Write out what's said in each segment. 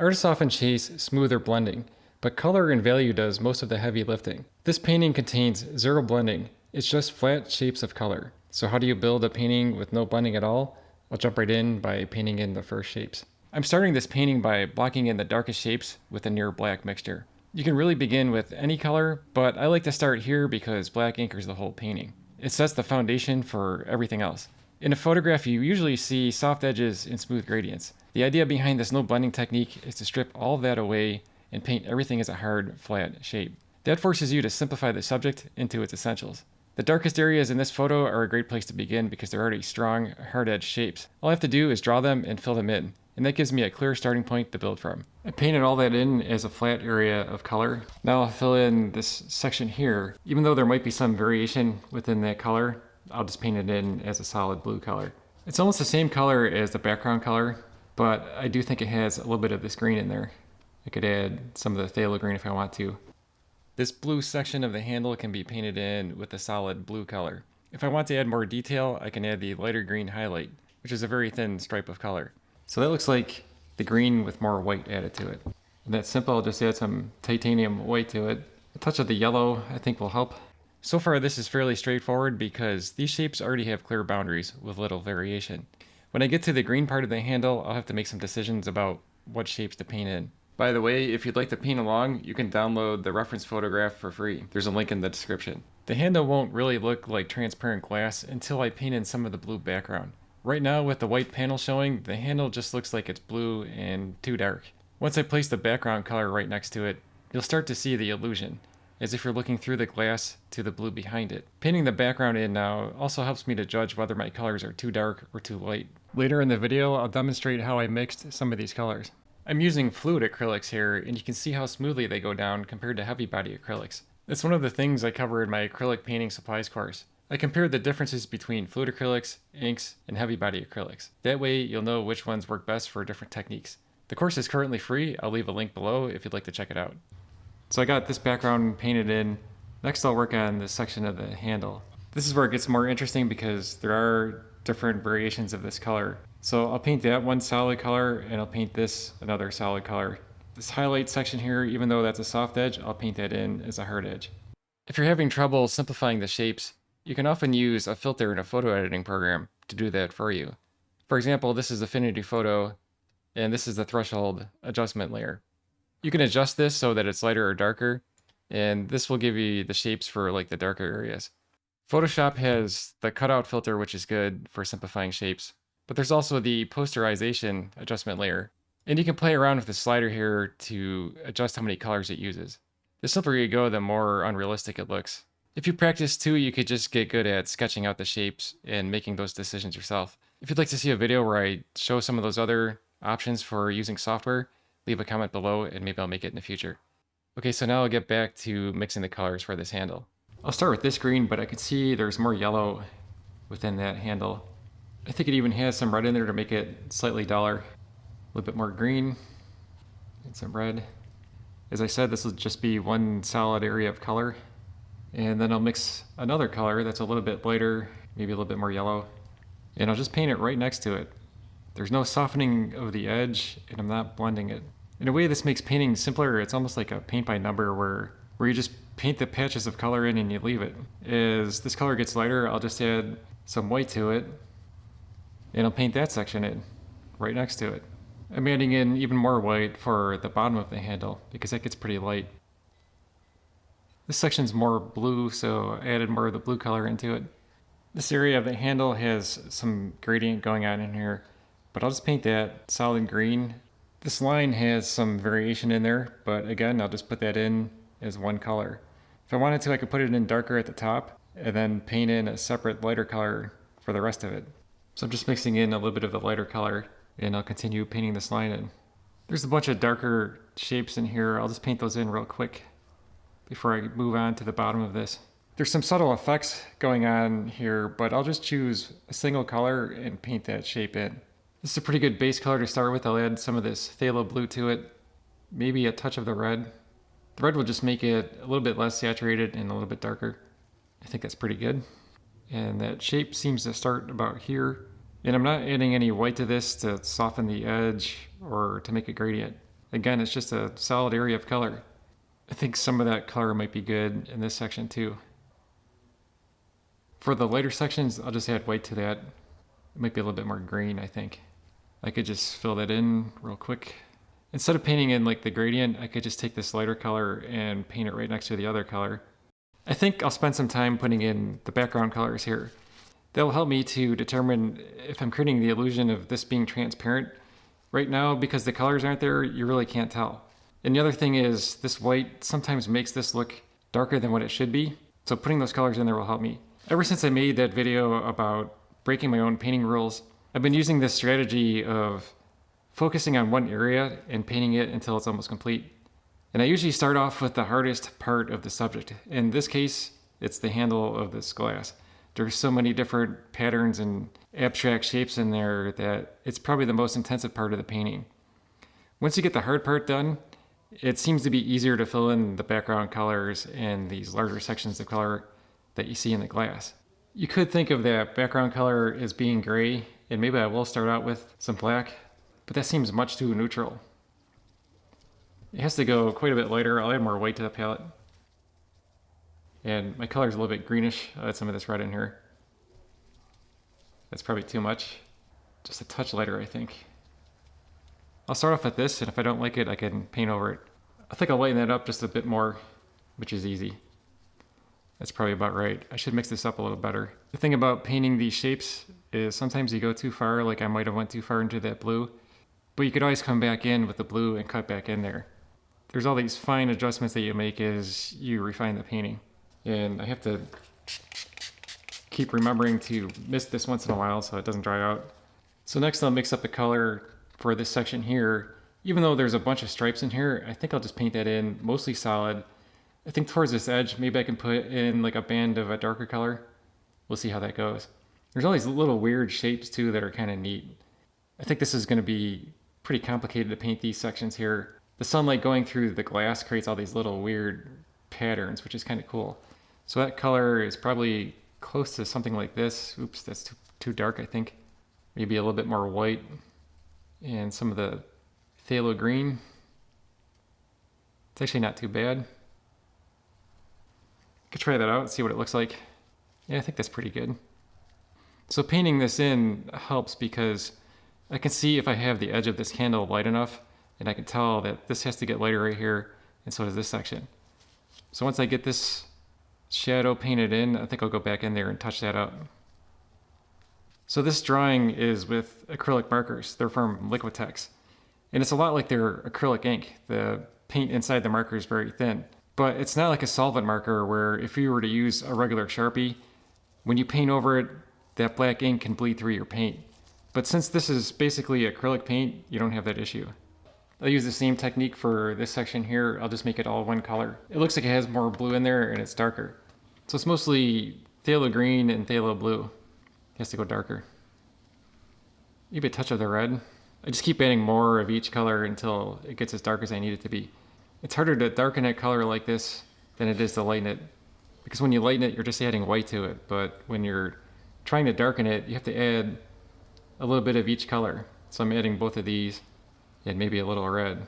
Artists often chase smoother blending, but color and value does most of the heavy lifting. This painting contains zero blending. It's just flat shapes of color. So how do you build a painting with no blending at all? I'll jump right in by painting in the first shapes. I'm starting this painting by blocking in the darkest shapes with a near black mixture. You can really begin with any color, but I like to start here because black anchors the whole painting. It sets the foundation for everything else. In a photograph, you usually see soft edges and smooth gradients. The idea behind this no blending technique is to strip all of that away and paint everything as a hard, flat shape. That forces you to simplify the subject into its essentials. The darkest areas in this photo are a great place to begin because they're already strong, hard-edged shapes. All I have to do is draw them and fill them in, and that gives me a clear starting point to build from. I painted all that in as a flat area of color. Now I'll fill in this section here. Even though there might be some variation within that color, I'll just paint it in as a solid blue color. It's almost the same color as the background color, but I do think it has a little bit of this green in there. I could add some of the phthalo green if I want to. This blue section of the handle can be painted in with a solid blue color. If I want to add more detail, I can add the lighter green highlight, which is a very thin stripe of color. So that looks like the green with more white added to it. And that's simple, I'll just add some titanium white to it. A touch of the yellow I think will help. So far this is fairly straightforward because these shapes already have clear boundaries with little variation. When I get to the green part of the handle, I'll have to make some decisions about what shapes to paint in. By the way, if you'd like to paint along, you can download the reference photograph for free. There's a link in the description. The handle won't really look like transparent glass until I paint in some of the blue background. Right now with the white panel showing, the handle just looks like it's blue and too dark. Once I place the background color right next to it, you'll start to see the illusion, as if you're looking through the glass to the blue behind it. Painting the background in now also helps me to judge whether my colors are too dark or too light. Later in the video, I'll demonstrate how I mixed some of these colors. I'm using fluid acrylics here, and you can see how smoothly they go down compared to heavy body acrylics. That's one of the things I cover in my acrylic painting supplies course. I compared the differences between fluid acrylics, inks, and heavy body acrylics. That way you'll know which ones work best for different techniques. The course is currently free. I'll leave a link below if you'd like to check it out. So I got this background painted in. Next I'll work on this section of the handle. This is where it gets more interesting because there are different variations of this color. So I'll paint that one solid color and I'll paint this another solid color. This highlight section here, even though that's a soft edge, I'll paint that in as a hard edge. If you're having trouble simplifying the shapes, you can often use a filter in a photo editing program to do that for you. For example, this is Affinity Photo, and this is the threshold adjustment layer. You can adjust this so that it's lighter or darker, and this will give you the shapes for like the darker areas. Photoshop has the cutout filter, which is good for simplifying shapes, but there's also the posterization adjustment layer, and you can play around with the slider here to adjust how many colors it uses. The simpler you go, the more unrealistic it looks. If you practice too, you could just get good at sketching out the shapes and making those decisions yourself. If you'd like to see a video where I show some of those other options for using software, leave a comment below and maybe I'll make it in the future. Okay, so now I'll get back to mixing the colors for this handle. I'll start with this green, but I can see there's more yellow within that handle. I think it even has some red in there to make it slightly duller. A little bit more green and some red. As I said, this will just be one solid area of color. And then I'll mix another color that's a little bit lighter, maybe a little bit more yellow. And I'll just paint it right next to it. There's no softening of the edge, and I'm not blending it. In a way, this makes painting simpler. It's almost like a paint by number where you just paint the patches of color in and you leave it. As this color gets lighter, I'll just add some white to it, and I'll paint that section in right next to it. I'm adding in even more white for the bottom of the handle because that gets pretty light. This section's more blue, so I added more of the blue color into it. This area of the handle has some gradient going on in here, but I'll just paint that solid green. This line has some variation in there, but again, I'll just put that in as one color. If I wanted to, I could put it in darker at the top and then paint in a separate lighter color for the rest of it. So I'm just mixing in a little bit of the lighter color, and I'll continue painting this line in. There's a bunch of darker shapes in here. I'll just paint those in real quick before I move on to the bottom of this. There's some subtle effects going on here, but I'll just choose a single color and paint that shape in. This is a pretty good base color to start with. I'll add some of this phthalo blue to it, maybe a touch of the red. The red will just make it a little bit less saturated and a little bit darker. I think that's pretty good. And that shape seems to start about here. And I'm not adding any white to this to soften the edge or to make a gradient. Again, it's just a solid area of color. I think some of that color might be good in this section too. For the lighter sections, I'll just add white to that. It might be a little bit more green, I think. I could just fill that in real quick. Instead of painting in like the gradient, I could just take this lighter color and paint it right next to the other color. I think I'll spend some time putting in the background colors here. That'll help me to determine if I'm creating the illusion of this being transparent. Right now, because the colors aren't there, you really can't tell. And the other thing is, this white sometimes makes this look darker than what it should be. So putting those colors in there will help me. Ever since I made that video about breaking my own painting rules, I've been using this strategy of focusing on one area and painting it until it's almost complete. And I usually start off with the hardest part of the subject. In this case, it's the handle of this glass. There's so many different patterns and abstract shapes in there that it's probably the most intensive part of the painting. Once you get the hard part done, it seems to be easier to fill in the background colors and these larger sections of color that you see in the glass. You could think of that background color as being gray, and maybe I will start out with some black, but that seems much too neutral. It has to go quite a bit lighter. I'll add more white to the palette. And my color is a little bit greenish. I'll add some of this red in here. That's probably too much. Just a touch lighter, I think. I'll start off with this, and if I don't like it, I can paint over it. I think I'll lighten that up just a bit more, which is easy. That's probably about right. I should mix this up a little better. The thing about painting these shapes is sometimes you go too far, like I might have went too far into that blue, but you could always come back in with the blue and cut back in there. There's all these fine adjustments that you make as you refine the painting. And I have to keep remembering to mist this once in a while so it doesn't dry out. So next I'll mix up the color for this section here. Even though there's a bunch of stripes in here, I think I'll just paint that in mostly solid. I think towards this edge, maybe I can put in like a band of a darker color. We'll see how that goes. There's all these little weird shapes too that are kind of neat. I think this is going to be pretty complicated to paint these sections here. The sunlight going through the glass creates all these little weird patterns, which is kind of cool. So that color is probably close to something like this. Oops, that's too dark, I think. Maybe a little bit more white and some of the phthalo green. It's actually not too bad. Could try that out, see what it looks like. Yeah, I think that's pretty good. So painting this in helps because I can see if I have the edge of this handle light enough, and I can tell that this has to get lighter right here, and so does this section. So once I get this shadow painted in, I think I'll go back in there and touch that up. So this drawing is with acrylic markers. They're from Liquitex. And it's a lot like their acrylic ink. The paint inside the marker is very thin. But it's not like a solvent marker where if you were to use a regular Sharpie, when you paint over it, that black ink can bleed through your paint. But since this is basically acrylic paint, you don't have that issue. I'll use the same technique for this section here. I'll just make it all one color. It looks like it has more blue in there and it's darker. So it's mostly phthalo green and phthalo blue. It has to go darker. Maybe a touch of the red. I just keep adding more of each color until it gets as dark as I need it to be. It's harder to darken a color like this than it is to lighten it. Because when you lighten it, you're just adding white to it. But when you're trying to darken it, you have to add a little bit of each color. So I'm adding both of these and maybe a little red.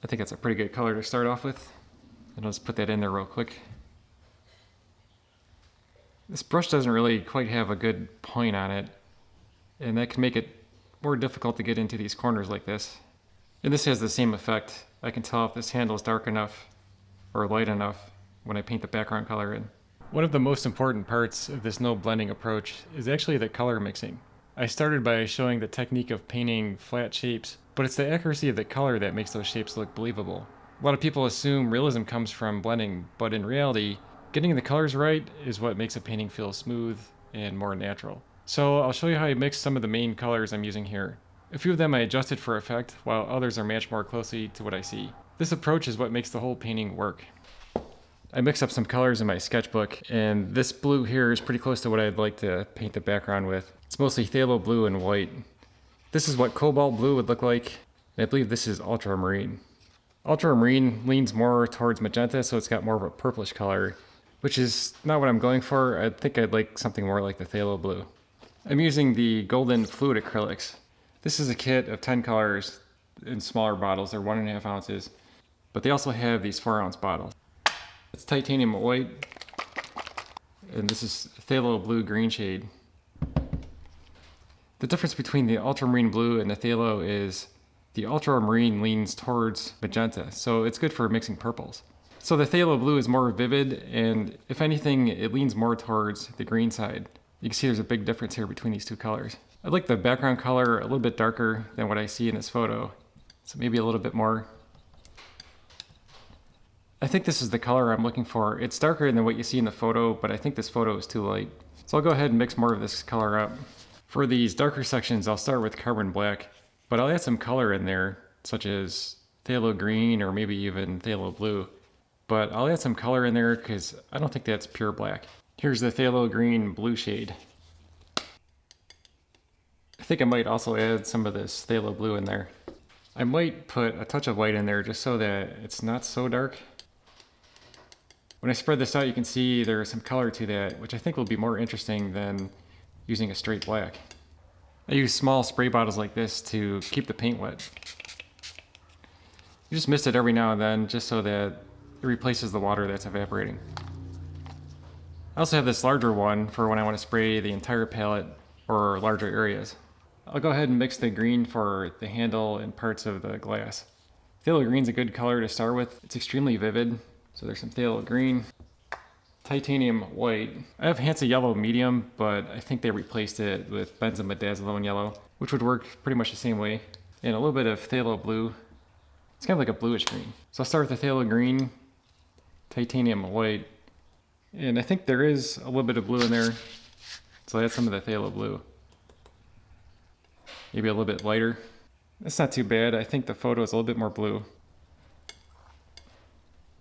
I think that's a pretty good color to start off with. And I'll just put that in there real quick. This brush doesn't really quite have a good point on it, and that can make it more difficult to get into these corners like this. And this has the same effect. I can tell if this handle is dark enough or light enough when I paint the background color in. One of the most important parts of this no blending approach is actually the color mixing. I started by showing the technique of painting flat shapes, but it's the accuracy of the color that makes those shapes look believable. A lot of people assume realism comes from blending, but in reality, getting the colors right is what makes a painting feel smooth and more natural. So I'll show you how I mix some of the main colors I'm using here. A few of them I adjusted for effect, while others are matched more closely to what I see. This approach is what makes the whole painting work. I mixed up some colors in my sketchbook, and this blue here is pretty close to what I'd like to paint the background with. It's mostly phthalo blue and white. This is what cobalt blue would look like, and I believe this is ultramarine. Ultramarine leans more towards magenta, so it's got more of a purplish color, which is not what I'm going for. I think I'd like something more like the phthalo blue. I'm using the golden fluid acrylics. This is a kit of 10 colors. in smaller bottles. They're 1.5 ounces, but they also have these 4-ounce bottles. It's titanium white, and this is phthalo blue green shade. The difference between the ultramarine blue and the phthalo is the ultramarine leans towards magenta, so it's good for mixing purples. So the phthalo blue is more vivid, and if anything, it leans more towards the green side. You can see there's a big difference here between these two colors. I like the background color a little bit darker than what I see in this photo, so maybe a little bit more. I think this is the color I'm looking for. It's darker than what you see in the photo, but I think this photo is too light. So I'll go ahead and mix more of this color up. For these darker sections, I'll start with carbon black, but I'll add some color in there, such as phthalo green or maybe even phthalo blue. But I'll add some color in there because I don't think that's pure black. Here's the phthalo green blue shade. I think I might also add some of this phthalo blue in there. I might put a touch of white in there just so that it's not so dark. When I spread this out, you can see there's some color to that, which I think will be more interesting than using a straight black. I use small spray bottles like this to keep the paint wet. You just mist it every now and then just so that it replaces the water that's evaporating. I also have this larger one for when I want to spray the entire palette or larger areas. I'll go ahead and mix the green for the handle and parts of the glass. Phthalo green's a good color to start with. It's extremely vivid. So there's some phthalo green. Titanium white. I have Hansa yellow medium, but I think they replaced it with benzimidazoline yellow, which would work pretty much the same way. And a little bit of phthalo blue. It's kind of like a bluish green. So I'll start with the phthalo green, titanium white, and I think there is a little bit of blue in there. So I add some of the phthalo blue. Maybe a little bit lighter. That's not too bad. I think the photo is a little bit more blue.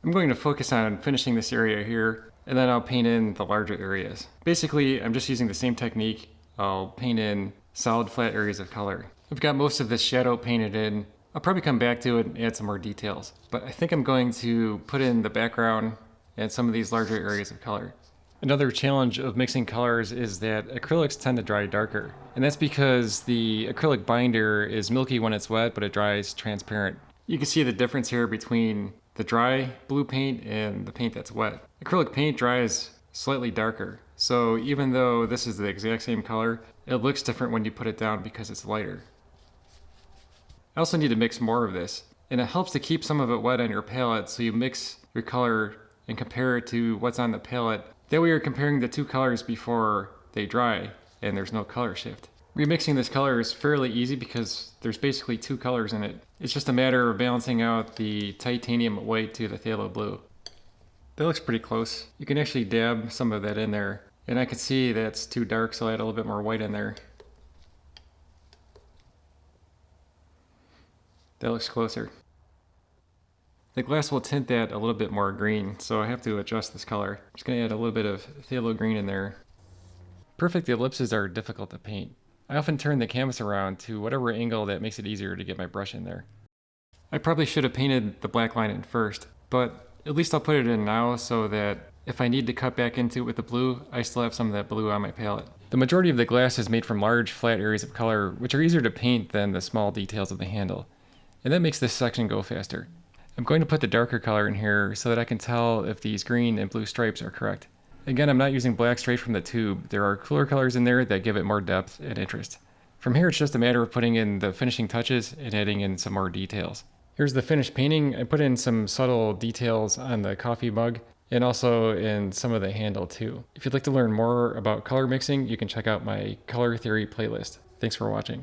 I'm going to focus on finishing this area here, and then I'll paint in the larger areas. Basically, I'm just using the same technique. I'll paint in solid flat areas of color. I've got most of this shadow painted in. I'll probably come back to it and add some more details, but I think I'm going to put in the background and some of these larger areas of color. Another challenge of mixing colors is that acrylics tend to dry darker, and that's because the acrylic binder is milky when it's wet, but it dries transparent. You can see the difference here between the dry blue paint and the paint that's wet. Acrylic paint dries slightly darker, so even though this is the exact same color, it looks different when you put it down because it's lighter. I also need to mix more of this, and it helps to keep some of it wet on your palette so you mix your color and compare it to what's on the palette. That way you're comparing the two colors before they dry and there's no color shift. Remixing this color is fairly easy because there's basically two colors in it. It's just a matter of balancing out the titanium white to the phthalo blue. That looks pretty close. You can actually dab some of that in there. And I can see that's too dark, so I add a little bit more white in there. That looks closer. The glass will tint that a little bit more green, so I have to adjust this color. I'm just going to add a little bit of phthalo green in there. Perfect ellipses are difficult to paint. I often turn the canvas around to whatever angle that makes it easier to get my brush in there. I probably should have painted the black line in first, but at least I'll put it in now so that if I need to cut back into it with the blue, I still have some of that blue on my palette. The majority of the glass is made from large, flat areas of color, which are easier to paint than the small details of the handle. And that makes this section go faster. I'm going to put the darker color in here so that I can tell if these green and blue stripes are correct. Again, I'm not using black straight from the tube. There are cooler colors in there that give it more depth and interest. From here, it's just a matter of putting in the finishing touches and adding in some more details. Here's the finished painting. I put in some subtle details on the coffee mug and also in some of the handle too. If you'd like to learn more about color mixing, you can check out my color theory playlist. Thanks for watching.